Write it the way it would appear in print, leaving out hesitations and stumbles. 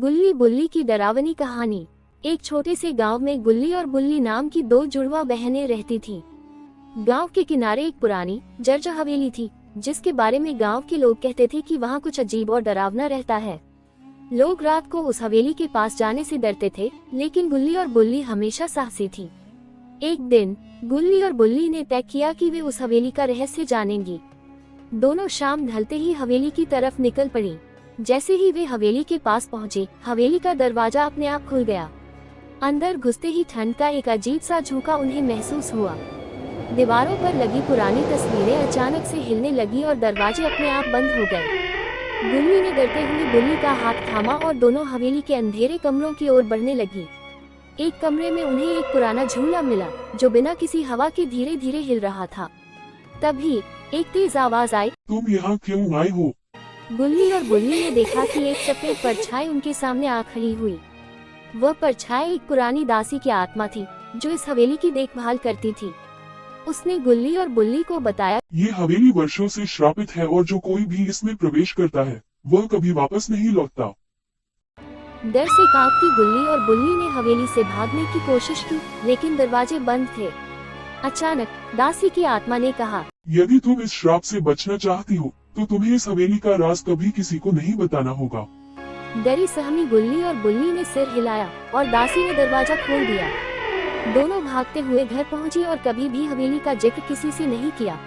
गुल्ली बुल्ली की डरावनी कहानी। एक छोटे से गांव में गुल्ली और बुल्ली नाम की दो जुड़वा बहनें रहती थीं। गांव के किनारे एक पुरानी जर्जर हवेली थी, जिसके बारे में गांव के लोग कहते थे कि वहां कुछ अजीब और डरावना रहता है। लोग रात को उस हवेली के पास जाने से डरते थे, लेकिन गुल्ली और बुल्ली हमेशा साहसी थीं। एक दिन गुल्ली और बुल्ली ने तय किया कि वे उस हवेली का रहस्य जानेंगी। दोनों शाम ढलते ही हवेली की तरफ निकल पड़ी। जैसे ही वे हवेली के पास पहुंचे, हवेली का दरवाजा अपने आप खुल गया। अंदर घुसते ही ठंड का एक अजीब सा झोंका उन्हें महसूस हुआ। दीवारों पर लगी पुरानी तस्वीरें अचानक से हिलने लगी और दरवाजे अपने आप बंद हो गए। गुल्ली ने डरते हुए बुल्ली का हाथ थामा और दोनों हवेली के अंधेरे कमरों की ओर बढ़ने लगी। एक कमरे में उन्हें एक पुराना झूला मिला, जो बिना किसी हवा के धीरे धीरे हिल रहा था। तभी एक तेज आवाज आई, तुम यहाँ क्यों आए हो? गुल्ली और बुल्ली ने देखा कि एक सफेद परछाई उनके सामने आ खड़ी हुई। वह परछाई एक पुरानी दासी की आत्मा थी, जो इस हवेली की देखभाल करती थी। उसने गुल्ली और बुल्ली को बताया, ये हवेली वर्षों से श्रापित है और जो कोई भी इसमें प्रवेश करता है वह कभी वापस नहीं लौटता। डर से कांपती गुल्ली और बुल्ली ने हवेली से भागने की कोशिश की, लेकिन दरवाजे बंद थे। अचानक दासी की आत्मा ने कहा, यदि तुम इस श्राप से बचना चाहती हो तो तुम्हें इस हवेली का राज कभी किसी को नहीं बताना होगा। डरी सहमी गुल्ली और बुल्ली ने सिर हिलाया और दासी ने दरवाजा खोल दिया। दोनों भागते हुए घर पहुंची और कभी भी हवेली का जिक्र किसी से नहीं किया।